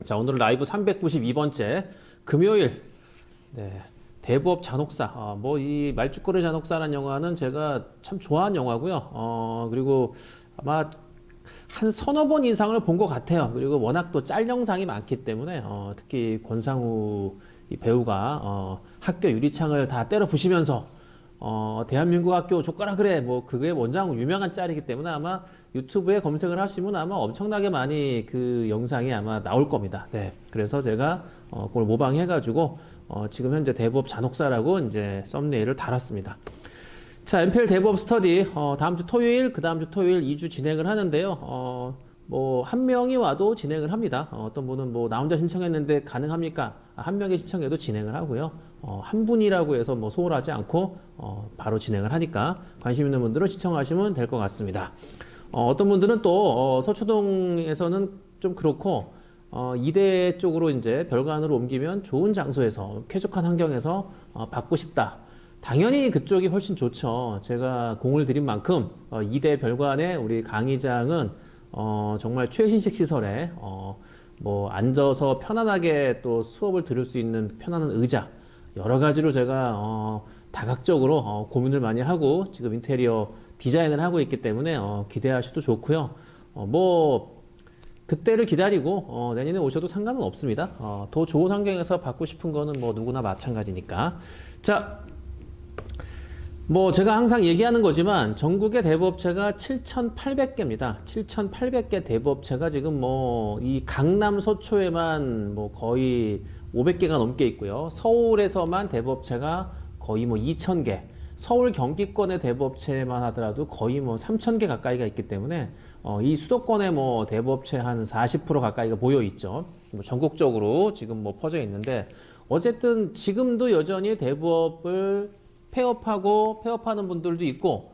자, 오늘 라이브 392번째 금요일. 네. 대부업 잔혹사. 뭐 이 말죽거리 잔혹사라는 영화는 제가 참 좋아하는 영화고요. 그리고 아마 한 서너 번 이상을 본 것 같아요. 그리고 워낙 또 짤 영상이 많기 때문에 특히 권상우 이 배우가 학교 유리창을 다 때려 부시면서 대한민국 학교 족가라 그래 뭐 그게 원장 유명한 짤이기 때문에 아마 유튜브에 검색을 하시면 아마 엄청나게 많이 그 영상이 아마 나올 겁니다. 네, 그래서 제가 그걸 모방해가지고 지금 현재 대부업 잔혹사라고 이제 썸네일을 달았습니다. 자, MPL 대부업 스터디 다음 주 토요일, 그 다음 주 토요일 2주 진행을 하는데요. 뭐 한 명이 와도 진행을 합니다. 어떤 분은 뭐 나 혼자 신청했는데 가능합니까? 한 명이 신청해도 진행을 하고요. 한 분이라고 해서 뭐 소홀하지 않고 바로 진행을 하니까 관심 있는 분들은 시청하시면 될 것 같습니다. 어떤 분들은 또 서초동에서는 좀 그렇고 이대 쪽으로 이제 별관으로 옮기면 좋은 장소에서 쾌적한 환경에서 받고 싶다. 당연히 그쪽이 훨씬 좋죠. 제가 공을 들인 만큼 이대 별관의 우리 강의장은 정말 최신식 시설에 뭐 앉아서 편안하게 또 수업을 들을 수 있는 편안한 의자 여러 가지로 제가 다각적으로 고민을 많이 하고 지금 인테리어 디자인을 하고 있기 때문에 기대하셔도 좋고요. 뭐 그때를 기다리고 내년에 오셔도 상관은 없습니다. 더 좋은 환경에서 받고 싶은 거는 뭐 누구나 마찬가지니까. 자, 뭐 제가 항상 얘기하는 거지만 전국의 대부업체가 7,800개입니다. 7,800개 대부업체가 지금 뭐 이 강남 서초에만 뭐 거의 500개가 넘게 있고요. 서울에서만 대부업체가 거의 뭐 2,000개. 서울 경기권의 대부업체만 하더라도 거의 뭐 3,000개 가까이가 있기 때문에 이 수도권에 뭐 대부업체 한 40% 가까이가 모여 있죠. 뭐 전국적으로 지금 뭐 퍼져 있는데 어쨌든 지금도 여전히 대부업을 폐업하는 분들도 있고,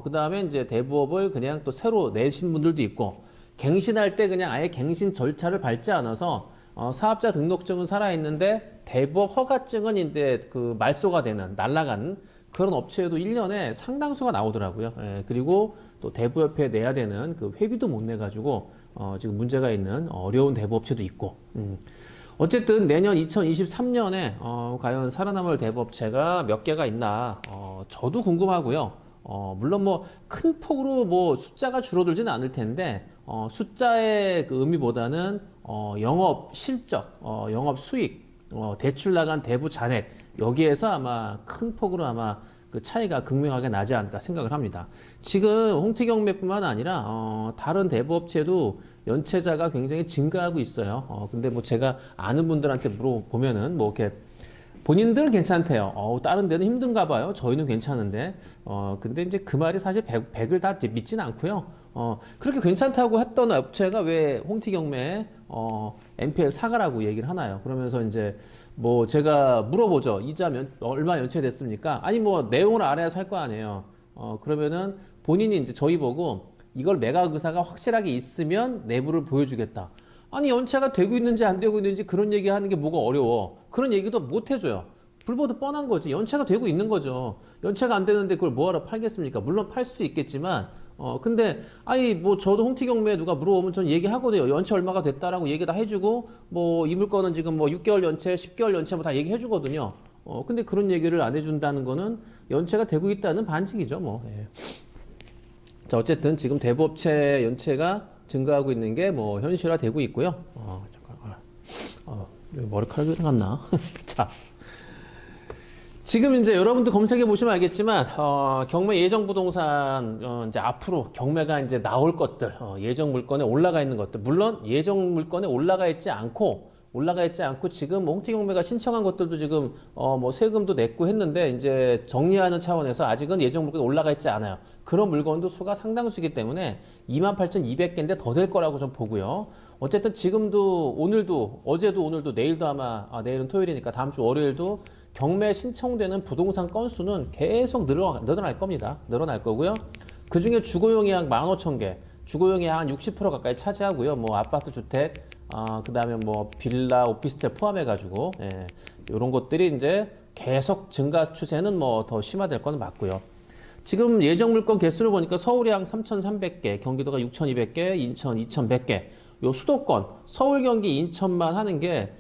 그 다음에 이제 대부업을 그냥 또 새로 내신 분들도 있고, 갱신할 때 그냥 아예 갱신 절차를 밟지 않아서, 사업자 등록증은 살아있는데, 대부업 허가증은 이제 그 말소가 되는, 날라가는 그런 업체에도 1년에 상당수가 나오더라고요. 예, 그리고 또 대부업에 내야 되는 그 회비도 못 내가지고, 지금 문제가 있는 어려운 대부업체도 있고, 어쨌든 내년 2023년에 과연 살아남을 대부업체가 몇 개가 있나 저도 궁금하고요. 물론 뭐 큰 폭으로 뭐 숫자가 줄어들지는 않을 텐데 숫자의 그 의미보다는 영업 실적, 영업 수익, 대출 나간 대부 잔액 여기에서 아마 큰 폭으로 아마 그 차이가 극명하게 나지 않을까 생각을 합니다. 지금 홍티경매뿐만 아니라 다른 대부업체도 연체자가 굉장히 증가하고 있어요. 근데 뭐 제가 아는 분들한테 물어보면은 뭐 이렇게 본인들은 괜찮대요. 다른 데는 힘든가 봐요. 저희는 괜찮은데. 근데 이제 그 말이 사실 100을 다 믿지는 않고요. 그렇게 괜찮다고 했던 업체가 왜 홍티경매에 MPL 사가라고 얘기를 하나요? 그러면서 이제 뭐 제가 물어보죠. 이자 얼마 연체됐습니까? 아니 뭐 내용을 알아야 살 거 아니에요. 그러면은 본인이 이제 저희 보고 이걸 매각 의사가 확실하게 있으면 내부를 보여주겠다. 아니 연체가 되고 있는지 안 되고 있는지 그런 얘기하는 게 뭐가 어려워. 그런 얘기도 못 해줘요. 불보듯 뻔한 거지. 연체가 되고 있는 거죠. 연체가 안 되는데 그걸 뭐하러 팔겠습니까? 물론 팔 수도 있겠지만 근데 아니 뭐 저도 홍티경매에 누가 물어보면 전 얘기하거든요. 연체 얼마가 됐다라고 얘기 다 해주고 뭐 이 물건은 지금 뭐 6개월 연체, 10개월 연체 뭐 다 얘기해주거든요. 근데 그런 얘기를 안 해준다는 거는 연체가 되고 있다는 반증이죠. 뭐. 예. 자, 어쨌든 지금 대부업체 연체가 증가하고 있는 게 뭐 현실화되고 있고요. 잠깐, 머리카락이 나갔나? 자, 지금 이제 여러분들 검색해 보시면 알겠지만 경매 예정 부동산 이제 앞으로 경매가 이제 나올 것들 예정 물건에 올라가 있는 것들 물론 예정 물건에 올라가 있지 않고 지금 뭐 홍티경매가 신청한 것들도 지금 뭐 세금도 냈고 했는데 이제 정리하는 차원에서 아직은 예정 물건에 올라가 있지 않아요. 그런 물건도 수가 상당수이기 때문에 28,200개인데 더 될 거라고 좀 보고요. 어쨌든 지금도 오늘도 어제도 오늘도 내일도 아마 내일은 토요일이니까 다음 주 월요일도 경매 신청되는 부동산 건수는 계속 늘어날 겁니다. 늘어날 거고요. 그 중에 주거용이 약 15,000개, 주거용이 한 60% 가까이 차지하고요. 뭐 아파트 주택, 그 다음에 뭐 빌라, 오피스텔 포함해가지고, 예, 이런 것들이 이제 계속 증가 추세는 뭐 더 심화될 거는 맞고요. 지금 예정 물건 개수를 보니까 서울이 한 3,300개, 경기도가 6,200개, 인천 2,100개. 요 수도권 서울, 경기, 인천만 하는 게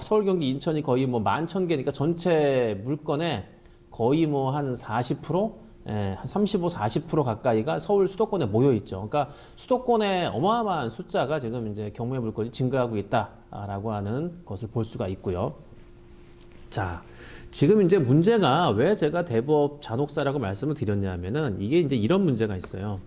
서울, 경기, 인천이 거의 뭐 11,000개니까 전체 물건의 거의 뭐 한 40%, 한 35, 40% 가까이가 서울 수도권에 모여 있죠. 그러니까 수도권에 어마어마한 숫자가 지금 이제 경매 물건이 증가하고 있다라고 하는 것을 볼 수가 있고요. 자, 지금 이제 문제가 왜 제가 대부업 잔혹사라고 말씀을 드렸냐면은 이게 이제 이런 문제가 있어요.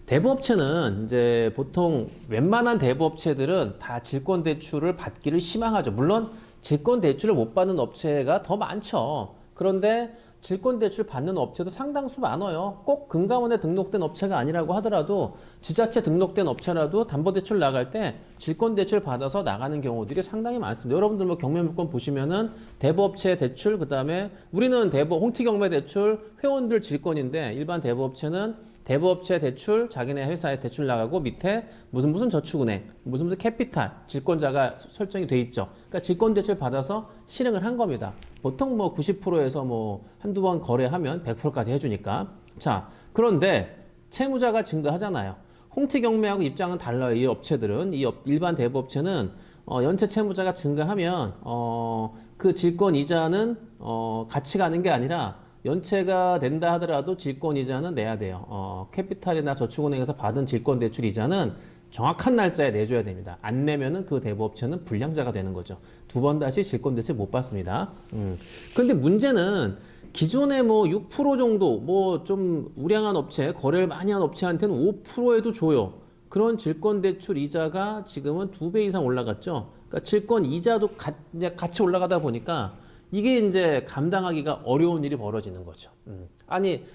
대부업체는 이제 보통 웬만한 대부업체들은 다 질권대출을 받기를 희망하죠. 물론 질권대출을 못 받는 업체가 더 많죠. 그런데 질권대출 받는 업체도 상당수 많아요. 꼭 금감원에 등록된 업체가 아니라고 하더라도 지자체 등록된 업체라도 담보대출 나갈 때 질권대출 받아서 나가는 경우들이 상당히 많습니다. 여러분들 뭐 경매물건 보시면은 대부업체 대출, 그 다음에 우리는 홍티경매 대출, 회원들 질권인데 일반 대부업체는 대부업체 대출, 자기네 회사에 대출 나가고 밑에 무슨 저축은행, 무슨 캐피탈, 질권자가 설정이 돼 있죠. 그러니까 질권대출 받아서 실행을 한 겁니다. 보통 뭐 90%에서 뭐 한두 번 거래하면 100%까지 해주니까. 자, 그런데 채무자가 증가하잖아요. 홍티경매하고 입장은 달라요. 이 업체들은, 일반 대부업체는 연체 채무자가 증가하면 그 질권 이자는 같이 가는 게 아니라 연체가 된다 하더라도 질권 이자는 내야 돼요. 캐피탈이나 저축은행에서 받은 질권 대출 이자는 정확한 날짜에 내줘야 됩니다. 안 내면은 그 대부업체는 불량자가 되는 거죠. 두 번 다시 질권 대출 못 받습니다. 근데 문제는 기존에 뭐 6% 정도 뭐 좀 우량한 업체, 거래를 많이 한 업체한테는 5%에도 줘요. 그런 질권 대출 이자가 지금은 2배 이상 올라갔죠. 그러니까 질권 이자도 같이 올라가다 보니까 이게 이제 감당하기가 어려운 일이 벌어지는 거죠. 아니,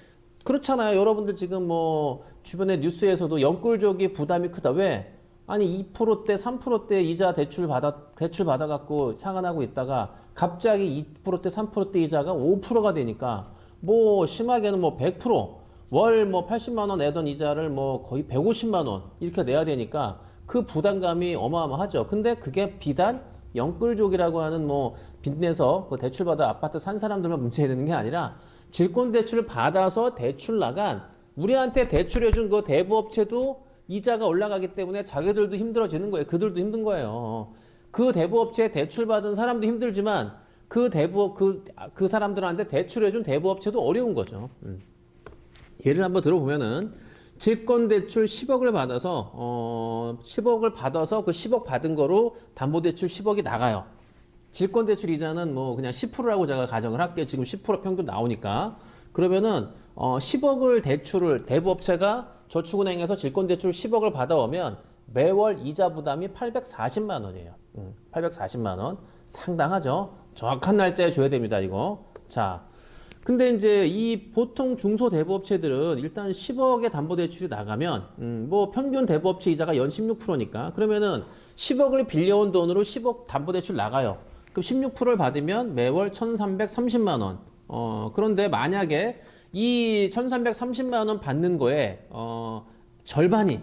그렇잖아요. 여러분들 지금 뭐 주변에 뉴스에서도 연끌족이 부담이 크다. 왜? 아니 2%대, 3%대 이자 대출 받아갖고 상환하고 있다가 갑자기 2%대, 3%대 이자가 5%가 되니까 뭐 심하게는 뭐 100%, 월 뭐 80만 원 내던 이자를 뭐 거의 150만 원 이렇게 내야 되니까 그 부담감이 어마어마하죠. 근데 그게 비단 영끌족이라고 하는 뭐 빚내서 그 대출받아 아파트 산 사람들만 문제가 되는 게 아니라 질권 대출을 받아서 대출 나간 우리한테 대출해준 그 대부업체도 이자가 올라가기 때문에 자기들도 힘들어지는 거예요. 그들도 힘든 거예요. 그 대부업체에 대출받은 사람도 힘들지만 그 사람들한테 대출해준 대부업체도 어려운 거죠. 예를 한번 들어보면은 질권대출 10억을 받아서 10억을 받아서 그 10억 받은 거로 담보대출 10억이 나가요. 질권대출 이자는 뭐 그냥 10%라고 제가 가정을 할게요. 지금 10% 평균 나오니까. 그러면은 10억을 대출을 대부업체가 저축은행에서 질권대출 10억을 받아오면 매월 이자 부담이 840만 원이에요. 840만 원. 상당하죠. 정확한 날짜에 줘야 됩니다, 이거. 자. 근데 이제 이 보통 중소대부업체들은 일단 10억의 담보대출이 나가면 뭐 평균 대부업체 이자가 연 16%니까 그러면은 10억을 빌려온 돈으로 10억 담보대출 나가요. 그럼 16%를 받으면 매월 1,330만 원. 그런데 만약에 이 1,330만 원 받는 거에 절반이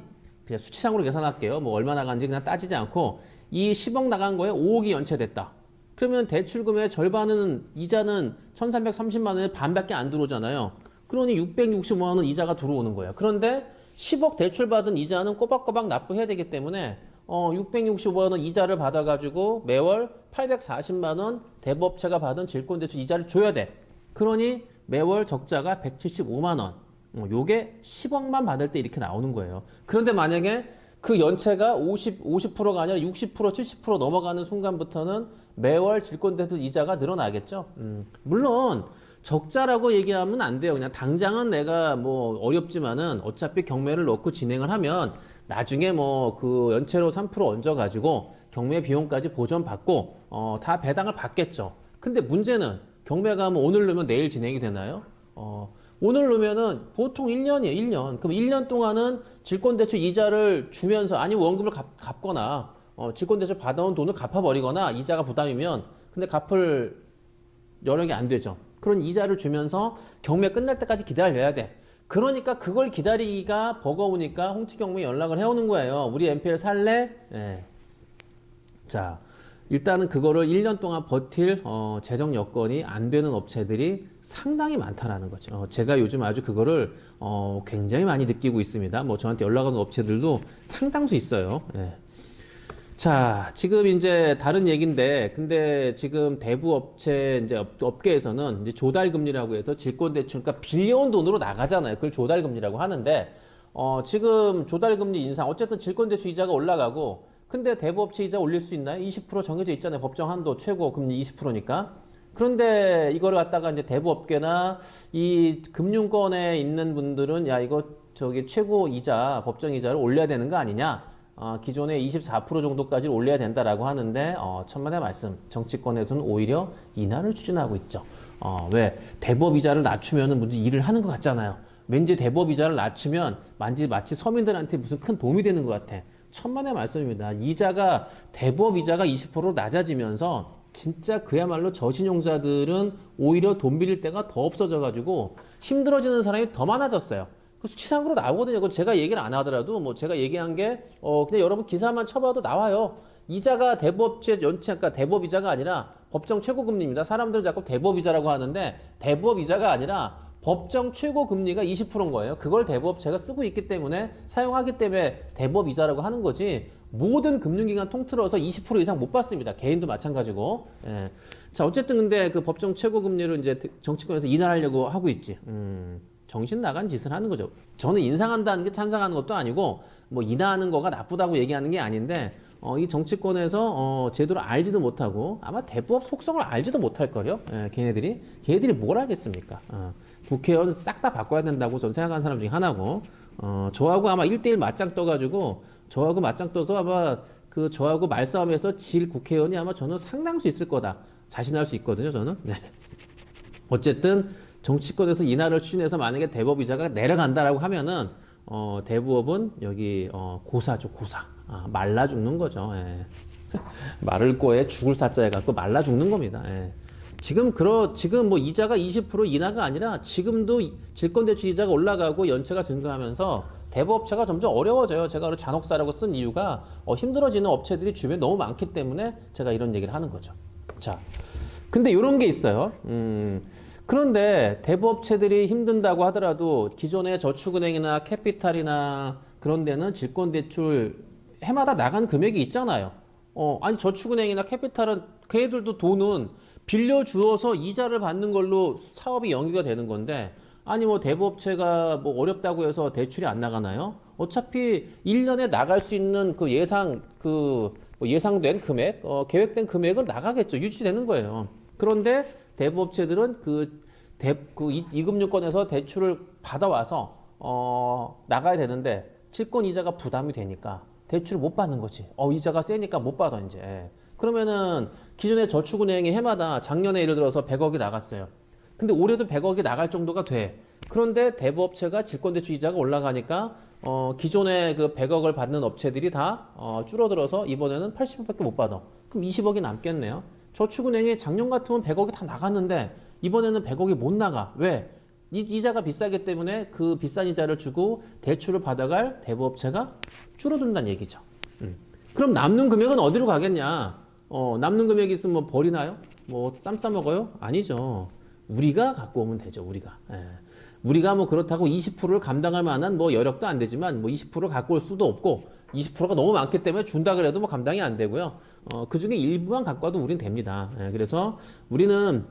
그냥 수치상으로 계산할게요. 뭐 얼마 나간지 그냥 따지지 않고 이 10억 나간 거에 5억이 연체됐다. 그러면 대출금의 절반은 이자는 1,330만 원에 반밖에 안 들어오잖아요. 그러니 665만 원 이자가 들어오는 거예요. 그런데 10억 대출받은 이자는 꼬박꼬박 납부해야 되기 때문에 665만 원 이자를 받아가지고 매월 840만 원 대부업체가 받은 질권대출 이자를 줘야 돼. 그러니 매월 적자가 175만 원. 요게 10억만 받을 때 이렇게 나오는 거예요. 그런데 만약에 그 연체가 50%가 아니라 60%, 70% 넘어가는 순간부터는 매월 질권대출 이자가 늘어나겠죠. 물론 적자라고 얘기하면 안 돼요. 그냥 당장은 내가 뭐 어렵지만은 어차피 경매를 넣고 진행을 하면 나중에 뭐 그 연체로 3% 얹어가지고 경매 비용까지 보전받고 다 배당을 받겠죠. 근데 문제는 경매가 뭐 오늘 넣으면 내일 진행이 되나요? 오늘 넣으면은 보통 1년이에요, 1년. 그럼 1년 동안은 질권대출 이자를 주면서, 아니면 원금을 갚거나, 질권대출 받아온 돈을 갚아버리거나, 이자가 부담이면, 근데 갚을 여력이 안 되죠. 그런 이자를 주면서 경매 끝날 때까지 기다려야 돼. 그러니까 그걸 기다리기가 버거우니까 홍티경매에 연락을 해오는 거예요. 우리 NPL 살래? 예. 자. 일단은 그거를 1년 동안 버틸 재정 여건이 안 되는 업체들이 상당히 많다라는 거죠. 제가 요즘 아주 그거를 굉장히 많이 느끼고 있습니다. 뭐 저한테 연락 오는 업체들도 상당수 있어요. 예. 자, 지금 이제 다른 얘기인데, 근데 지금 대부 업체 이제 업계에서는 이제 조달금리라고 해서 질권대출, 그러니까 빌려온 돈으로 나가잖아요. 그걸 조달금리라고 하는데, 지금 조달금리 인상, 어쨌든 질권대출 이자가 올라가고, 근데 대부업체 이자 올릴 수 있나요? 20% 정해져 있잖아요. 법정 한도 최고 금리 20%니까. 그런데 이거를 갖다가 이제 대부업계나 이 금융권에 있는 분들은 야, 이거 저기 최고 이자, 법정 이자를 올려야 되는 거 아니냐? 기존에 24% 정도까지 올려야 된다라고 하는데, 천만의 말씀. 정치권에서는 오히려 인하를 추진하고 있죠. 왜? 대법 이자를 낮추면은 무슨 일을 하는 것 같잖아요. 왠지 대법 이자를 낮추면 마치 서민들한테 무슨 큰 도움이 되는 것 같아. 천만의 말씀입니다. 이자가, 대법 이자가 20% 낮아지면서 진짜 그야말로 저신용자들은 오히려 돈 빌릴 데가 더 없어져가지고 힘들어지는 사람이 더 많아졌어요. 그 수치상으로 나오거든요. 그건 제가 얘기를 안 하더라도 뭐 제가 얘기한 게 그냥 여러분 기사만 쳐봐도 나와요. 이자가 대법제 연체, 그러니까 대법 이자가 아니라 법정 최고금리입니다. 사람들은 자꾸 대법 이자라고 하는데 대법 이자가 아니라 법정 최고금리가 20%인 거예요. 그걸 대법제가 쓰고 있기 때문에 사용하기 때문에 대법 이자라고 하는 거지 모든 금융기관 통틀어서 20% 이상 못 받습니다. 개인도 마찬가지고. 예. 자, 어쨌든 근데 그 법정 최고금리를 이제 정치권에서 인하하려고 하고 있지. 정신 나간 짓을 하는 거죠. 저는 인상한다는 게 찬성하는 것도 아니고 뭐 인하하는 거가 나쁘다고 얘기하는 게 아닌데 이 정치권에서 제대로 알지도 못하고 아마 대부업 속성을 알지도 못할 거요. 예, 걔네들이 뭘 알겠습니까? 국회의원 싹 다 바꿔야 된다고 저는 생각하는 사람 중에 하나고 저하고 아마 1대1 맞짱 떠가지고 저하고 맞짱 떠서 아마 그 저하고 말싸움에서 질 국회의원이 아마 저는 상당수 있을 거다 자신할 수 있거든요. 저는. 네. 어쨌든 정치권에서 인하를 추진해서 만약에 대법 이자가 내려간다라고 하면은 대부업은 여기 고사죠, 고사. 말라 죽는 거죠. 예. 마를 거에 죽을 사자 해갖고 말라 죽는 겁니다. 예. 지금 뭐 이자가 20% 인하가 아니라 지금도 질권대출 이자가 올라가고 연체가 증가하면서 대부업체가 점점 어려워져요. 제가 그걸 잔혹사라고 쓴 이유가 힘들어지는 업체들이 주변에 너무 많기 때문에 제가 이런 얘기를 하는 거죠. 자, 근데 이런 게 있어요. 그런데 대부업체들이 힘든다고 하더라도 기존의 저축은행이나 캐피탈이나 그런 데는 질권대출 해마다 나간 금액이 있잖아요. 아니 저축은행이나 캐피탈은 걔들도 돈은 빌려주어서 이자를 받는 걸로 사업이 영위가 되는 건데 아니 뭐 대부업체가 뭐 어렵다고 해서 대출이 안 나가나요? 어차피 1년에 나갈 수 있는 그 예상된 금액, 계획된 금액은 나가겠죠. 유지되는 거예요. 그런데 대부업체들은 이 금융권에서 대출을 받아와서 나가야 되는데 채권 이자가 부담이 되니까 대출을 못 받는 거지. 이자가 세니까 못 받아 이제. 그러면은 기존의 저축은행이 해마다 작년에 예를 들어서 100억이 나갔어요. 근데 올해도 100억이 나갈 정도가 돼. 그런데 대부업체가 질권대출 이자가 올라가니까 기존에 그 100억을 받는 업체들이 다 줄어들어서 이번에는 80억밖에 못 받아. 그럼 20억이 남겠네요. 저축은행이 작년 같으면 100억이 다 나갔는데 이번에는 100억이 못 나가. 왜? 이자가 비싸기 때문에 그 비싼 이자를 주고 대출을 받아갈 대부업체가 줄어든다는 얘기죠. 그럼 남는 금액은 어디로 가겠냐? 남는 금액이 있으면 뭐 버리나요? 뭐 쌈 싸먹어요? 아니죠. 우리가 갖고 오면 되죠. 우리가. 예. 우리가 뭐 그렇다고 20%를 감당할 만한 뭐 여력도 안 되지만 뭐 20% 갖고 올 수도 없고 20%가 너무 많기 때문에 준다 그래도 뭐 감당이 안 되고요. 그 중에 일부만 갖고 와도 우린 됩니다. 예. 그래서 우리는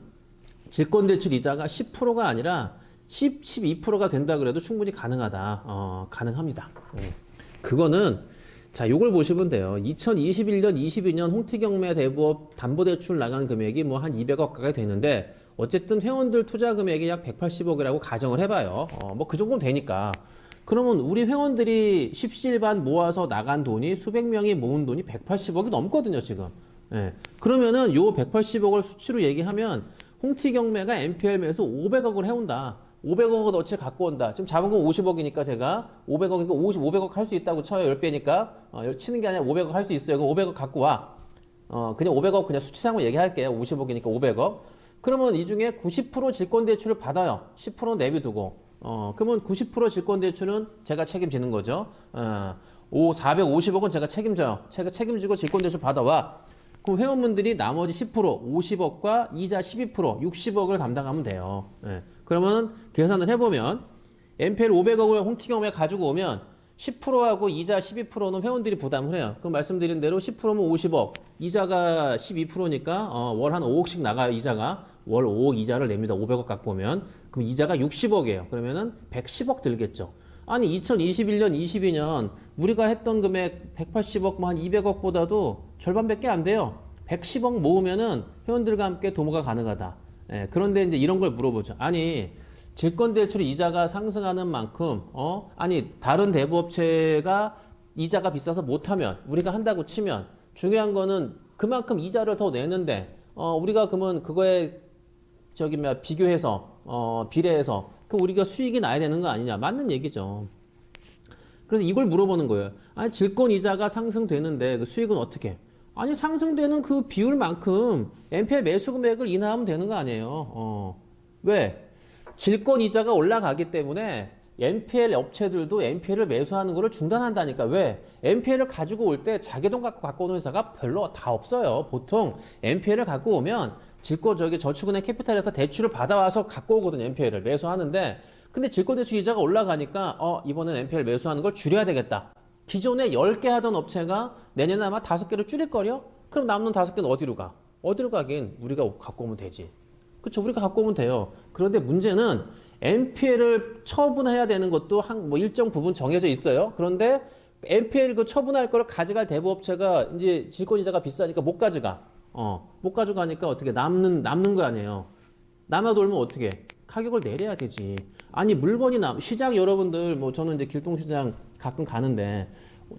질권대출 이자가 10%가 아니라 12%가 된다 그래도 충분히 가능하다. 가능합니다. 그거는 자, 요걸 보시면 돼요. 2021년, 22년 홍티경매 대부업 담보대출 나간 금액이 뭐 한 200억 가까이 되는데 어쨌든 회원들 투자 금액이 약 180억이라고 가정을 해봐요. 뭐 그 정도는 되니까. 그러면 우리 회원들이 십시일반 모아서 나간 돈이 수백 명이 모은 돈이 180억이 넘거든요, 지금. 예. 그러면은 요 180억을 수치로 얘기하면 홍티경매가 NPL에서 500억을 해온다. 500억을 어치 갖고 온다. 지금 잡은 건 50억이니까 제가 500억이니까 500억 할 수 있다고 쳐요. 10배니까. 치는 게 아니라 500억 할 수 있어요. 그럼 500억 갖고 와. 그냥 500억 그냥 수치상으로 얘기할게요. 50억이니까 500억. 그러면 이 중에 90% 질권대출을 받아요. 10% 내비두고. 그러면 90% 질권대출은 제가 책임지는 거죠. 450억은 제가 책임져요. 제가 책임지고 질권대출 받아와. 그럼 회원분들이 나머지 10%, 50억과 이자 12%, 60억을 감당하면 돼요. 예. 그러면 계산을 해보면 NPL 500억을 홍티경매에 가지고 오면 10%하고 이자 12%는 회원들이 부담을 해요. 그럼 말씀드린 대로 10%면 50억, 이자가 12%니까 월 한 5억씩 나가요, 이자가. 월 5억 이자를 냅니다. 500억 갖고 오면. 그럼 이자가 60억이에요. 그러면은 110억 들겠죠. 아니 2021년, 22년 우리가 했던 금액 180억, 뭐 한 200억보다도 절반밖에 안 돼요. 110억 모으면은 회원들과 함께 도모가 가능하다. 예, 그런데 이제 이런 걸 물어보죠. 아니 질권대출 이자가 상승하는 만큼 아니 다른 대부업체가 이자가 비싸서 못하면 우리가 한다고 치면 중요한 거는 그만큼 이자를 더 내는데 우리가 그러면 그거에 저기 뭐 비교해서 비례해서 그럼 우리가 수익이 나야 되는 거 아니냐 맞는 얘기죠. 그래서 이걸 물어보는 거예요. 아니 질권 이자가 상승되는데 그 수익은 어떻게 해? 아니 상승되는 그 비율만큼 NPL 매수 금액을 인하하면 되는 거 아니에요. 왜? 질권 이자가 올라가기 때문에 NPL 업체들도 NPL을 매수하는 거를 중단한다니까. 왜? NPL을 가지고 올 때 자기 돈 갖고 오는 회사가 별로 다 없어요. 보통 NPL을 갖고 오면 저축은행 캐피탈에서 대출을 받아와서 갖고 오거든요. NPL을 매수하는데 근데 질권대출 이자가 올라가니까 이번엔 NPL 매수하는 걸 줄여야 되겠다. 기존에 10개 하던 업체가 내년에 아마 5개를 줄일걸요? 그럼 남는 5개는 어디로 가? 어디로 가긴 우리가 갖고 오면 되지. 그렇죠. 우리가 갖고 오면 돼요. 그런데 문제는 NPL을 처분해야 되는 것도 뭐 일정 부분 정해져 있어요. 그런데 NPL 그 처분할 거를 가져갈 대부업체가 이제 질권이자가 비싸니까 못 가져가. 못 가져가니까 어떻게 남는 거 아니에요. 남아돌면 어떻게? 가격을 내려야 되지. 아니 물건이 시장 여러분들 뭐 저는 이제 길동시장 가끔 가는데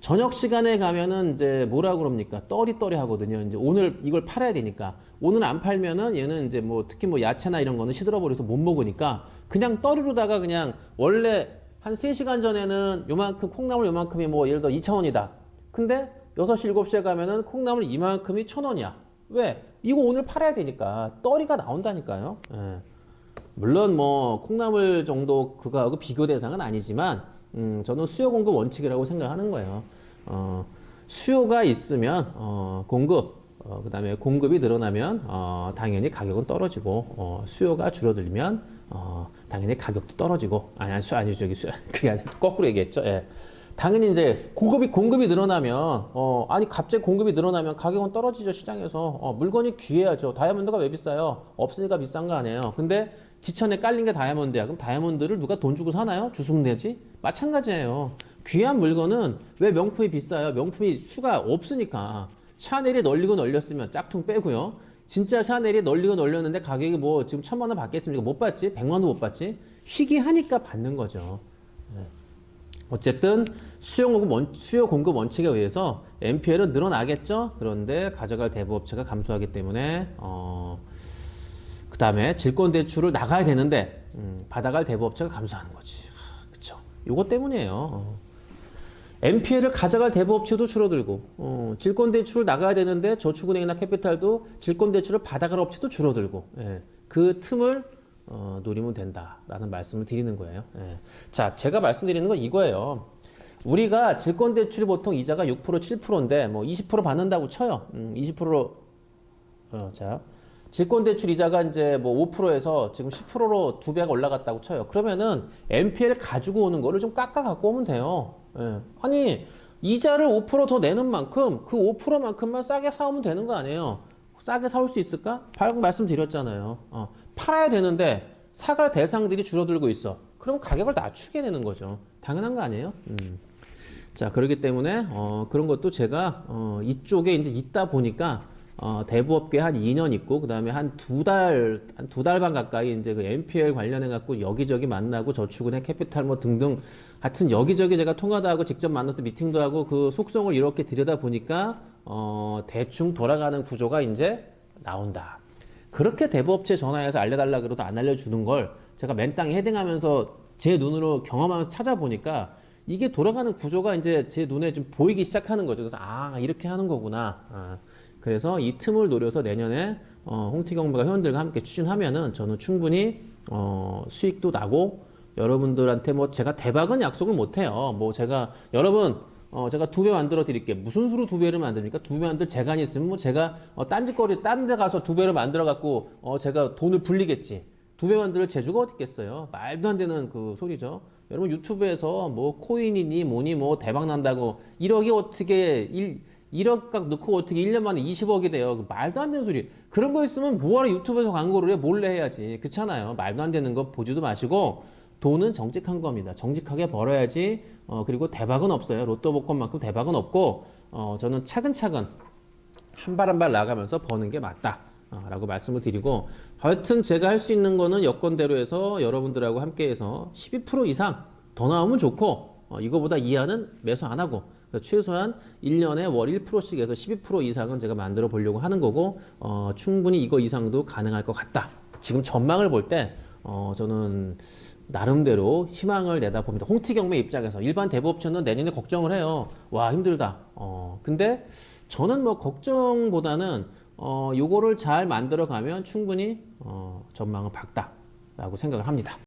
저녁 시간에 가면은 이제 뭐라 그럽니까? 떠리떠리 하거든요. 이제 오늘 이걸 팔아야 되니까. 오늘 안 팔면은 얘는 이제 뭐 특히 뭐 야채나 이런 거는 시들어버려서 못 먹으니까 그냥 떠리로다가 그냥 원래 한 3시간 전에는 요만큼 콩나물 요만큼이 뭐 예를 들어 2,000원이다. 근데 6시 7시에 가면은 콩나물 이만큼이 1,000원이야. 왜? 이거 오늘 팔아야 되니까 떠리가 나온다니까요. 예. 물론 뭐 콩나물 정도 그거하고 비교 대상은 아니지만 저는 수요 공급 원칙이라고 생각하는 거예요. 수요가 있으면 공급, 그다음에 공급이 늘어나면 당연히 가격은 떨어지고 수요가 줄어들면 당연히 가격도 떨어지고 그게 아니라 거꾸로 얘기했죠. 예. 당연히 이제 공급이 늘어나면 아니 갑자기 공급이 늘어나면 가격은 떨어지죠. 시장에서 물건이 귀해야죠. 다이아몬드가 왜 비싸요? 없으니까 비싼 거 아니에요. 근데 지천에 깔린 게 다이아몬드야. 그럼 다이아몬드를 누가 돈 주고 사나요? 주스면 되지? 마찬가지예요. 귀한 물건은 왜 명품이 비싸요? 명품이 수가 없으니까. 샤넬이 널리고 널렸으면 짝퉁 빼고요. 진짜 샤넬이 널리고 널렸는데 가격이 뭐 지금 1,000만 원 받겠습니까? 못 받지? 100만 원 못 받지? 희귀하니까 받는 거죠. 네. 어쨌든 수요 공급 원칙에 의해서 NPL은 늘어나겠죠. 그런데 가져갈 대부업체가 감소하기 때문에 그 다음에 질권 대출을 나가야 되는데 받아갈 대부업체가 감소하는 거지. 그쵸? 이것 때문이에요. NPL을 가져갈 대부업체도 줄어들고 질권 대출을 나가야 되는데 저축은행이나 캐피탈도 질권 대출을 받아갈 업체도 줄어들고 그 틈을 노리면 된다라는 말씀을 드리는 거예요. 자, 제가 말씀드리는 건 이거예요. 우리가 질권 대출이 보통 이자가 6% 7%인데 뭐 20% 받는다고 쳐요. 20%로 자 질권 대출 이자가 이제 뭐 5%에서 지금 10%로 2배가 올라갔다고 쳐요. 그러면은 NPL 가지고 오는 거를 좀 깎아 갖고 오면 돼요. 아니 이자를 5%더 내는 만큼 그 5%만큼만 싸게 사오면 되는 거 아니에요. 싸게 사올 수 있을까? 방금 말씀드렸잖아요. 팔아야 되는데 사갈 대상들이 줄어들고 있어. 그럼 가격을 낮추게 되는 거죠. 당연한 거 아니에요? 자, 그렇기 때문에 그런 것도 제가 이쪽에 이제 있다 보니까 대부업계 한 2년 있고 그다음에 한 두 달 반 가까이 이제 그 NPL 관련해 갖고 여기저기 만나고 저축은행 캐피탈 뭐 등등 하여튼 여기저기 제가 통화도 하고 직접 만나서 미팅도 하고 그 속성을 이렇게 들여다 보니까 대충 돌아가는 구조가 이제 나온다. 그렇게 대부업체 전화해서 알려달라 그래도 안 알려주는 걸 제가 맨땅에 헤딩하면서 제 눈으로 경험하면서 찾아보니까 이게 돌아가는 구조가 이제 제 눈에 좀 보이기 시작하는 거죠. 그래서 이렇게 하는 거구나. 그래서 이 틈을 노려서 내년에 홍티경배가 회원들과 함께 추진하면은 저는 충분히 수익도 나고 여러분들한테 뭐 제가 대박은 약속을 못 해요. 뭐 제가 여러분 제가 2배 만들어 드릴게. 무슨 수로 2배를 만듭니까? 2배 만들 재간이 있으면 뭐 제가 딴짓거리 딴 데 가서 2배를 만들어 갖고 제가 돈을 불리겠지. 2배 만들 재주가 어디 있겠어요? 말도 안 되는 그 소리죠. 여러분 유튜브에서 뭐 코인이니 뭐니 뭐 대박 난다고 1억이 어떻게 1억 각 넣고 어떻게 1년 만에 20억이 돼요. 그 말도 안 되는 소리. 그런 거 있으면 뭐하러 유튜브에서 광고를 해? 몰래 해야지. 그렇잖아요. 말도 안 되는 거 보지도 마시고 돈은 정직한 겁니다. 정직하게 벌어야지. 그리고 대박은 없어요. 로또 복권만큼 대박은 없고 저는 차근차근 한 발 한 발 나가면서 버는 게 맞다. 라고 말씀을 드리고 하여튼 제가 할 수 있는 거는 여건대로 해서 여러분들하고 함께해서 12% 이상 더 나오면 좋고 이거보다 이하는 매수 안 하고 그러니까 최소한 1년에 월 1%씩 해서 12% 이상은 제가 만들어 보려고 하는 거고 충분히 이거 이상도 가능할 것 같다. 지금 전망을 볼 때 저는 나름대로 희망을 내다봅니다. 홍티경매 입장에서 일반 대부업체는 내년에 걱정을 해요. 와 힘들다. 근데 저는 뭐 걱정보다는 요거를 잘 만들어 가면 충분히 전망은 밝다라고 생각을 합니다.